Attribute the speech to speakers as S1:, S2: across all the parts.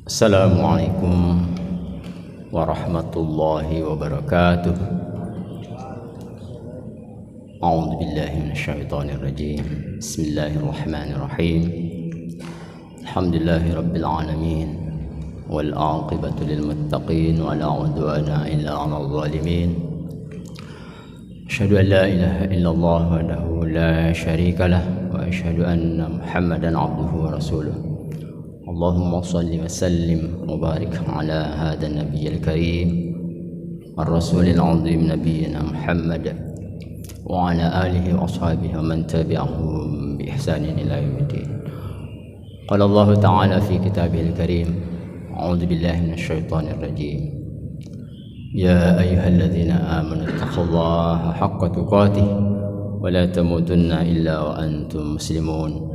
S1: Assalamualaikum warahmatullahi wabarakatuh. A'udzu billahi minasyaitonir rajim. Bismillahirrahmanirrahim. Alhamdulillahi rabbil alamin wal 'aqibatu lil muttaqin wa la 'udwana illa 'alal zalimin. Asyhadu an la ilaha illallah wahdahu la syarika lah wa asyhadu anna Muhammadan 'abduhu wa rasuluh. Allahumma salli wa sallim wa barik ala hadha nabiyil karim ar-rasulil 'azim nabiyyina Muhammad wa ala alihi wa ashabihi wa man tabi'ahum bi ihsanin ila yaumiddin. Qala Allah ta'ala fi kitabihil karim, a'udzu billahi minasyaitonir rajim. Ya ayyuhalladzina amanu taqullaha haqqa tuqatih wa la tamutunna illa wa antum muslimun.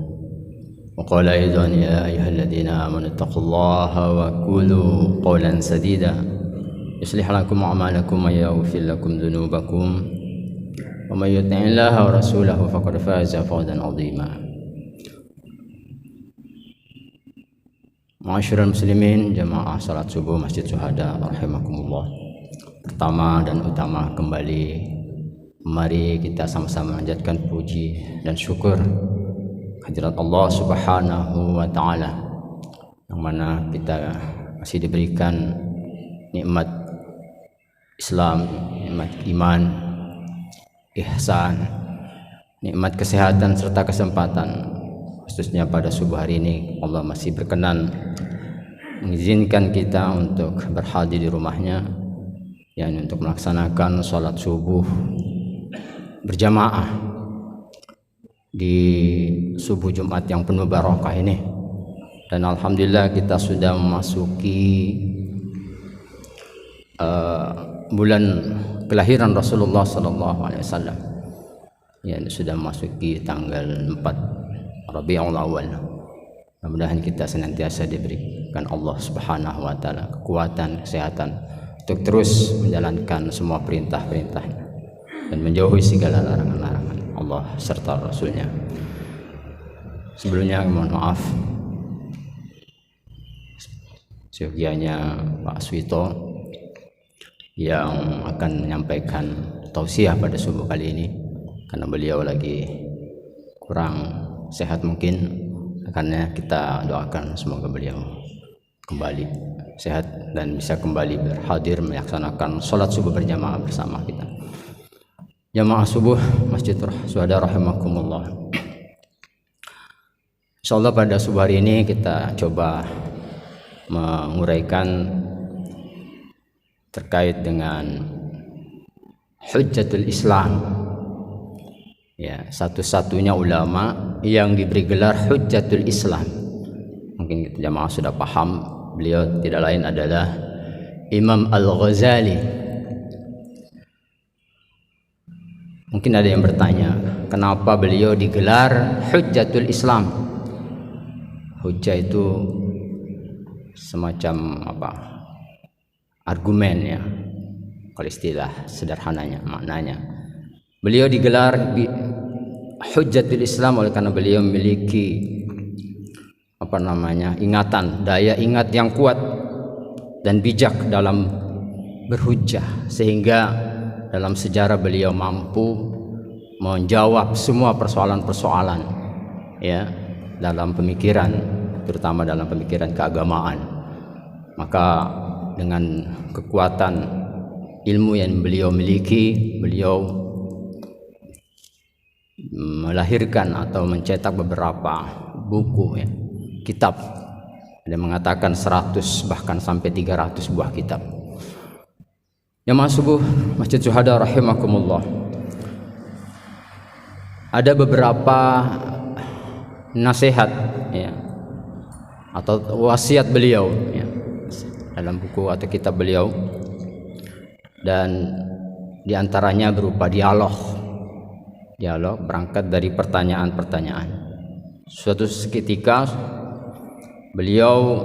S1: وقال أيضا يا أيها الذين آمنوا اتقوا الله وقولوا قولا سديدا يصلح لكم أعمالكم ويغفر لكم ذنوبكم ومن يطع الله ورسوله فقد فاز فوزا عظيما. Ma'asyiral muslimin, jamaah salat subuh Masjid Syuhada rahimakumullah. Pertama dan utama kembali, mari kita sama-sama menjadikan puji dan syukur hadirat Allah Subhanahu wa ta'ala, yang mana kita masih diberikan nikmat Islam, nikmat iman, ihsan, nikmat kesehatan serta kesempatan. Khususnya pada subuh hari ini Allah masih berkenan mengizinkan kita untuk berhadir di rumahnya, yakni untuk melaksanakan sholat subuh berjamaah di subuh Jumat yang penuh barokah ini. Dan alhamdulillah kita sudah memasuki bulan kelahiran Rasulullah sallallahu alaihi wasallam. Ya, sudah memasuki tanggal 4 Rabiul Awal. Mudah-mudahan kita senantiasa diberikan Allah Subhanahu wa taala kekuatan, kesehatan untuk terus menjalankan semua perintah-perintahnya dan menjauhi segala larangan-larangan Allah serta Rasulnya. Sebelumnya mohon maaf seyogianya Pak Swito yang akan menyampaikan tausiah pada subuh kali ini, karena beliau lagi kurang sehat mungkin. Karena kita doakan semoga beliau kembali sehat dan bisa kembali berhadir melaksanakan sholat subuh berjamaah bersama kita. Jamaah subuh Masjid Syuhada rahimakumullah. Insyaallah pada subuh hari ini kita coba menguraikan terkait dengan Hujjatul Islam. Ya, satu-satunya ulama yang diberi gelar Hujjatul Islam. Mungkin jamaah sudah paham, beliau tidak lain adalah Imam Al-Ghazali. Mungkin ada yang bertanya, kenapa beliau digelar Hujjatul Islam? Hujjah itu semacam apa? Argumen, ya. Kalau istilah sederhananya, maknanya. Beliau digelar Hujjatul Islam oleh karena beliau memiliki ingatan, daya ingat yang kuat dan bijak dalam berhujjah, sehingga dalam sejarah beliau mampu menjawab semua persoalan-persoalan, ya, dalam pemikiran, terutama dalam pemikiran keagamaan. Maka dengan kekuatan ilmu yang beliau miliki, beliau melahirkan atau mencetak beberapa buku, ya, kitab. Ada yang mengatakan 100 bahkan sampai 300 buah kitab. Jamaah subuh Masjid Syuhada rahimakumullah. Ada beberapa nasihat, ya, atau wasiat beliau, ya, dalam buku atau kitab beliau, dan diantaranya berupa dialog berangkat dari pertanyaan-pertanyaan. Suatu ketika beliau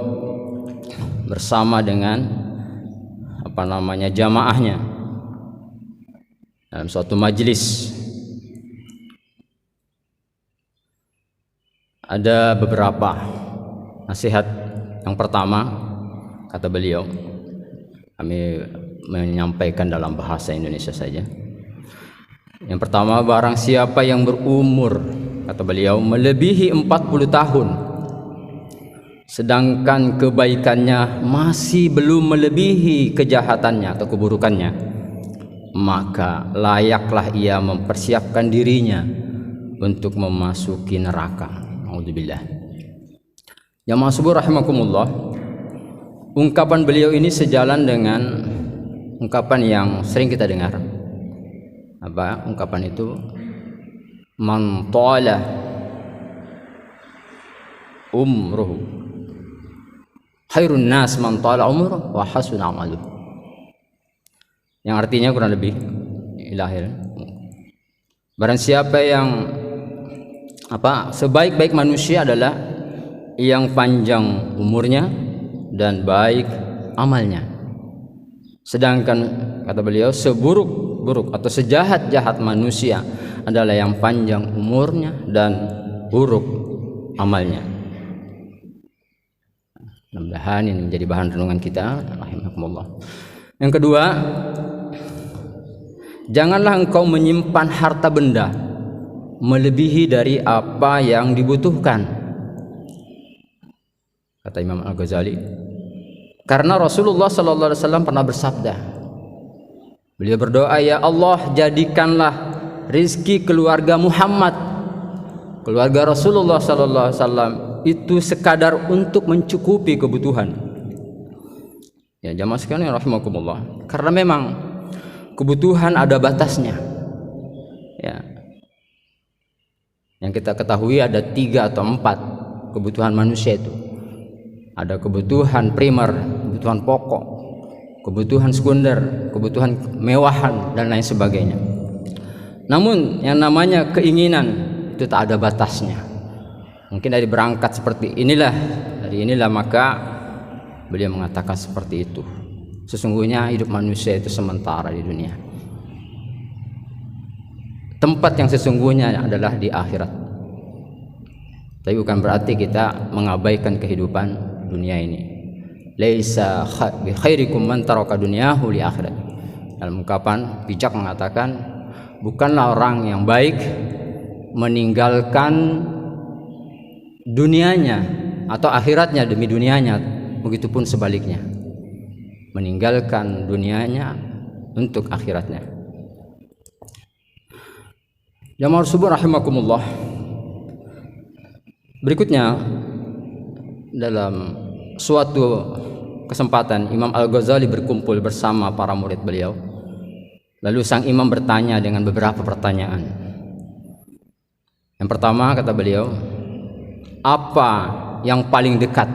S1: bersama dengan jamaahnya dalam suatu majelis. Ada beberapa nasihat. Yang pertama, kata beliau, kami menyampaikan dalam bahasa Indonesia saja. Yang pertama, barang siapa yang berumur, kata beliau, melebihi 40 tahun sedangkan kebaikannya masih belum melebihi kejahatannya atau keburukannya, maka layaklah ia mempersiapkan dirinya untuk memasuki neraka. Alhamdulillah. Jamaah subuh rahimakumullah, ungkapan beliau ini sejalan dengan ungkapan yang sering kita dengar. Apa ungkapan itu? Man tala umruhu khairun nas man tala umruhu wa hasuna amaluhu. Yang artinya kurang lebih ilahir, barang siapa yang sebaik-baik manusia adalah yang panjang umurnya dan baik amalnya. Sedangkan kata beliau, seburuk-buruk atau sejahat-jahat manusia adalah yang panjang umurnya dan buruk amalnya. Mudah-mudahan ini menjadi bahan renungan kita rahimakumullah. Yang kedua, janganlah engkau menyimpan harta benda melebihi dari apa yang dibutuhkan, kata Imam Al-Ghazali. Karena Rasulullah SAW pernah bersabda, beliau berdoa, ya Allah, jadikanlah rizki keluarga Muhammad, keluarga Rasulullah SAW itu sekadar untuk mencukupi kebutuhan. Ya jamaah sekalian rahimakumullah, karena memang kebutuhan ada batasnya. Ya, yang kita ketahui ada 3 atau 4 kebutuhan manusia itu. Ada kebutuhan primer, kebutuhan pokok, kebutuhan sekunder, kebutuhan mewahan dan lain sebagainya. Namun yang namanya keinginan itu tak ada batasnya. Mungkin dari berangkat seperti inilah, dari inilah maka beliau mengatakan seperti itu. Sesungguhnya hidup manusia itu sementara di dunia. Tempat yang sesungguhnya adalah di akhirat. Tapi bukan berarti kita mengabaikan kehidupan dunia ini. Laisa bi khairikum man taraka dunyahu li akhirat. Dalam ungkapan bijak mengatakan, bukanlah orang yang baik meninggalkan dunianya atau akhiratnya demi dunianya, begitupun sebaliknya, meninggalkan dunianya untuk akhiratnya. Jamaah subuh rahimakumullah. Berikutnya, dalam suatu kesempatan Imam Al-Ghazali berkumpul bersama para murid beliau. Lalu sang imam bertanya dengan beberapa pertanyaan. Yang pertama kata beliau, apa yang paling dekat,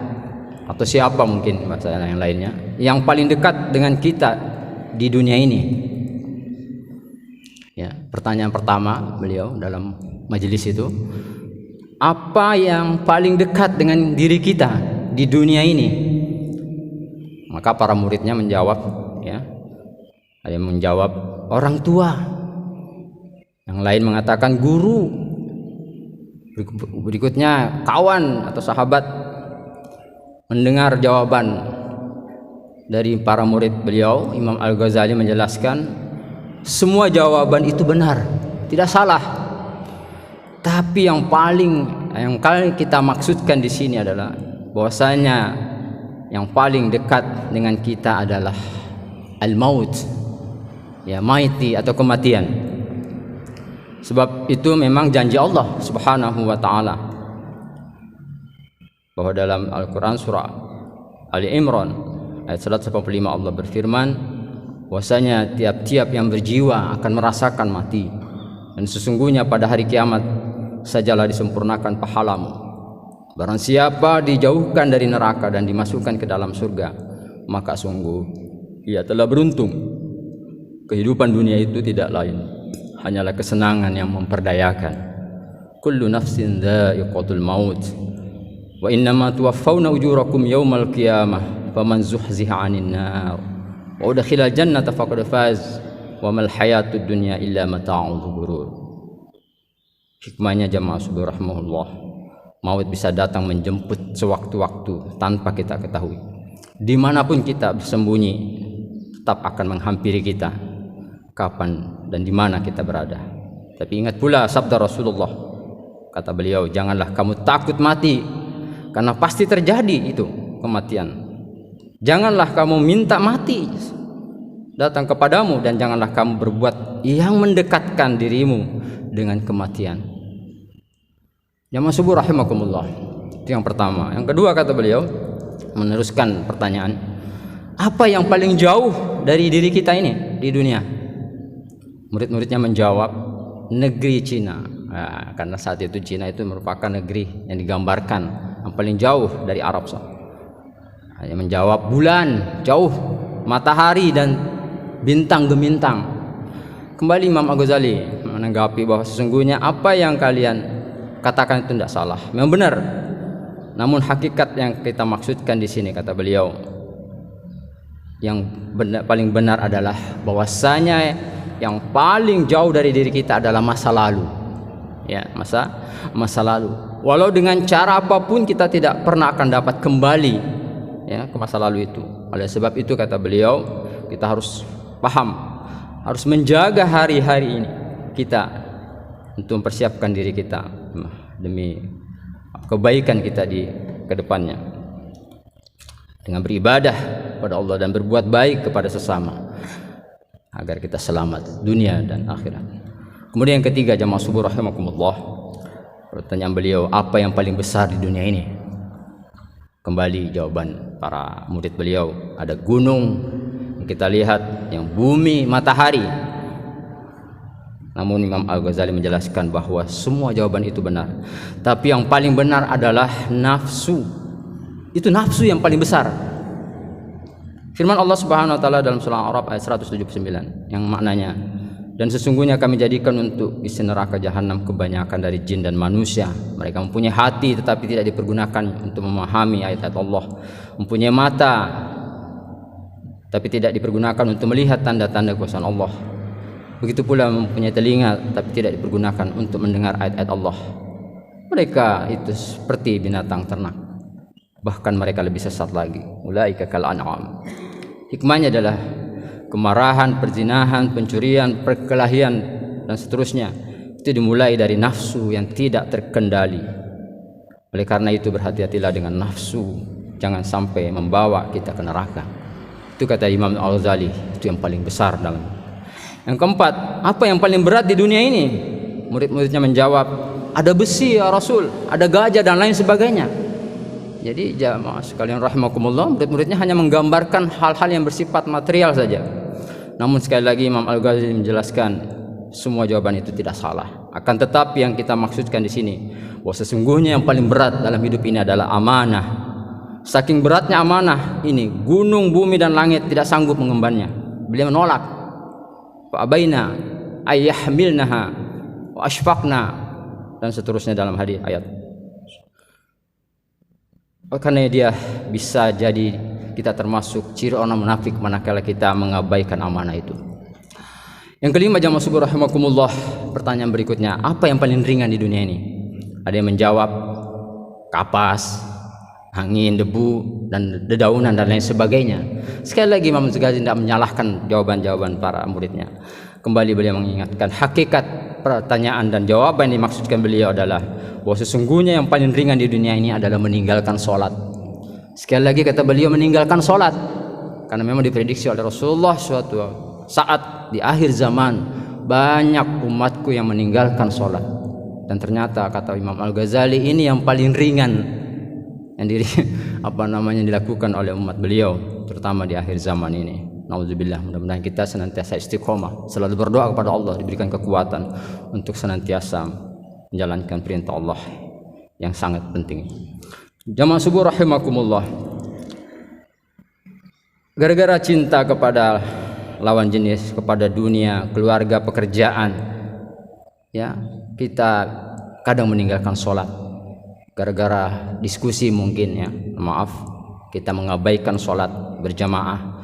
S1: atau siapa mungkin bahasa yang lainnya, yang paling dekat dengan kita di dunia ini? Ya, pertanyaan pertama beliau dalam majelis itu, apa yang paling dekat dengan diri kita di dunia ini? Maka para muridnya menjawab, ya, ada yang menjawab orang tua, yang lain mengatakan guru, berikutnya kawan atau sahabat. Mendengar jawaban dari para murid beliau, Imam Al-Ghazali menjelaskan, semua jawaban itu benar, tidak salah. Tapi yang kali kita maksudkan di sini adalah bahwasanya yang paling dekat dengan kita adalah al-maut, ya, maiti atau kematian. Sebab itu memang janji Allah Subhanahu wa taala, bahwa dalam Al-Qur'an surah Ali Imran ayat 185 Allah berfirman, bahwasanya tiap-tiap yang berjiwa akan merasakan mati, dan sesungguhnya pada hari kiamat sajalah disempurnakan pahalamu. Barang siapa dijauhkan dari neraka dan dimasukkan ke dalam surga, maka sungguh ia telah beruntung. Kehidupan dunia itu tidak lain hanyalah kesenangan yang memperdayakan. Kullu nafsin dha'iqatul maut wa innama tuwaffawna ujurakum yawmal qiyamah faman zuhziha 'anil nar wa udkhilal jannata faqad faz wa mal hayatud dunya illa mata'ul ghurur. Hikmahnya jamaah subuh rahimahullah, maut bisa datang menjemput sewaktu-waktu tanpa kita ketahui. Dimanapun kita bersembunyi, tetap akan menghampiri kita, kapan dan di mana kita berada. Tapi ingat pula sabda Rasulullah, kata beliau, janganlah kamu takut mati, karena pasti terjadi itu kematian. Janganlah kamu minta mati datang kepadamu, dan janganlah kamu berbuat yang mendekatkan dirimu dengan kematian. Jamaah subuh rahimakumullah. Itu yang pertama. Yang kedua, kata beliau, meneruskan pertanyaan, apa yang paling jauh dari diri kita ini di dunia? Murid-muridnya menjawab, negeri Cina. Nah, karena saat itu Cina itu merupakan negeri yang digambarkan yang paling jauh dari Arab. Yang menjawab bulan, jauh, matahari dan bintang gemintang. Kembali Imam Al-Ghazali menanggapi bahwa sesungguhnya apa yang kalian katakan itu tidak salah, memang benar. Namun hakikat yang kita maksudkan di sini, kata beliau, yang paling benar adalah bahwasanya yang paling jauh dari diri kita adalah masa lalu. Ya, masa lalu. Walau dengan cara apapun kita tidak pernah akan dapat kembali ya ke masa lalu itu. Oleh sebab itu, kata beliau, kita harus paham, harus menjaga hari-hari ini kita untuk mempersiapkan diri kita demi kebaikan kita di kedepannya, dengan beribadah kepada Allah dan berbuat baik kepada sesama agar kita selamat dunia dan akhirat. Kemudian yang ketiga, jamaah subuh rahimakumullah, pertanyaan beliau, apa yang paling besar di dunia ini? Kembali jawaban para murid beliau, ada gunung yang kita lihat, yang bumi, matahari. Namun Imam Al-Ghazali menjelaskan bahwa semua jawaban itu benar, tapi yang paling benar adalah nafsu. Itu nafsu yang paling besar. Firman Allah Subhanahu wa taala dalam surah Al-A'raf ayat 179 yang maknanya, dan sesungguhnya kami jadikan untuk isi neraka jahanam kebanyakan dari jin dan manusia. Mereka mempunyai hati tetapi tidak dipergunakan untuk memahami ayat-ayat Allah, mempunyai mata tapi tidak dipergunakan untuk melihat tanda-tanda kekuasaan Allah. Begitu pula mempunyai telinga tapi tidak dipergunakan untuk mendengar ayat-ayat Allah. Mereka itu seperti binatang ternak, bahkan mereka lebih sesat lagi. Ulaika kal an'am. Hikmahnya adalah kemarahan, perzinahan, pencurian, perkelahian dan seterusnya itu dimulai dari nafsu yang tidak terkendali. Oleh karena itu berhati-hatilah dengan nafsu, jangan sampai membawa kita ke neraka. Itu kata Imam Al-Ghazali, itu yang paling besar dalam. Yang keempat, apa yang paling berat di dunia ini? Murid-muridnya menjawab, ada besi ya Rasul, ada gajah dan lain sebagainya. Jadi jamaah sekalian rahimakumullah, murid-muridnya hanya menggambarkan hal-hal yang bersifat material saja. Namun sekali lagi Imam Al-Ghazali menjelaskan semua jawaban itu tidak salah. Akan tetapi yang kita maksudkan di sini bahwa sesungguhnya yang paling berat dalam hidup ini adalah amanah. Saking beratnya amanah ini, gunung, bumi dan langit tidak sanggup mengembannya. Beliau menolak. Fa abaina ayyahmilnaha wa ashfaqna dan seterusnya dalam hadis ayat. Karena dia bisa jadi kita termasuk ciri orang munafik manakala kita mengabaikan amanah itu. Yang kelima, jamaah subuh rahimakumullah, pertanyaan berikutnya, apa yang paling ringan di dunia ini? Ada yang menjawab kapas, angin, debu dan dedaunan dan lain sebagainya. Sekali lagi Imam Al-Ghazali tidak menyalahkan jawaban-jawaban para muridnya. Kembali beliau mengingatkan hakikat pertanyaan dan jawaban yang dimaksudkan beliau adalah bahwa sesungguhnya yang paling ringan di dunia ini adalah meninggalkan sholat. Sekali lagi kata beliau, meninggalkan sholat, karena memang diprediksi oleh Rasulullah suatu saat di akhir zaman banyak umatku yang meninggalkan sholat. Dan ternyata kata Imam Al-Ghazali ini yang paling ringan yang dilakukan oleh umat beliau, terutama di akhir zaman ini. Nauzubillah, mudah-mudahan kita senantiasa istiqomah, selalu berdoa kepada Allah diberikan kekuatan untuk senantiasa menjalankan perintah Allah yang sangat penting. Jamaah subuh rahimakumullah, gara-gara cinta kepada lawan jenis, kepada dunia, keluarga, pekerjaan, ya kita kadang meninggalkan sholat. Gara-gara diskusi mungkin, ya maaf, kita mengabaikan sholat berjamaah,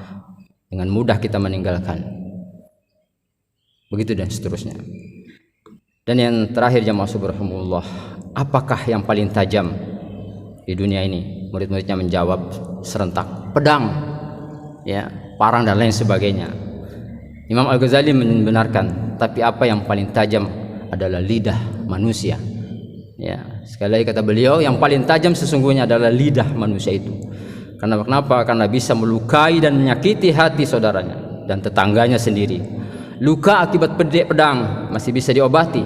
S1: dengan mudah kita meninggalkan. Begitu dan seterusnya. Dan yang terakhir jamaah subhanallah, apakah yang paling tajam di dunia ini. Murid-muridnya menjawab serentak, pedang, ya, parang dan lain sebagainya. Imam Al-Ghazali membenarkan, tapi apa yang paling tajam adalah lidah manusia. Ya, sekali lagi kata beliau, yang paling tajam sesungguhnya adalah lidah manusia itu. Karena kenapa? Karena bisa melukai dan menyakiti hati saudaranya dan tetangganya sendiri. Luka akibat pedang masih bisa diobati,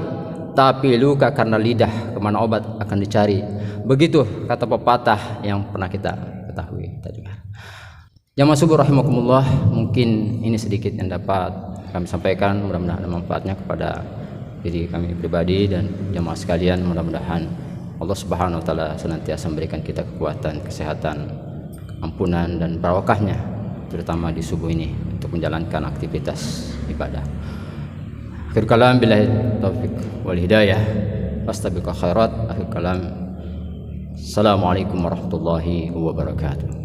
S1: tapi luka karena lidah, kemana obat akan dicari. Begitu kata pepatah yang pernah kita ketahui tadi. Jamaah subuh rahimakumullah, mungkin ini sedikit yang dapat kami sampaikan, mudah-mudahan ada manfaatnya kepada diri kami pribadi dan jamaah sekalian. Mudah-mudahan Allah Subhanahu wa taala senantiasa memberikan kita kekuatan, kesehatan, ampunan dan barokahnya, terutama di subuh ini untuk menjalankan aktivitas ibadah. Akhir kalam, billahi taufik wal hidayah, fastabiqul khairat. Akhir kalam, assalamualaikum warahmatullahi wabarakatuh.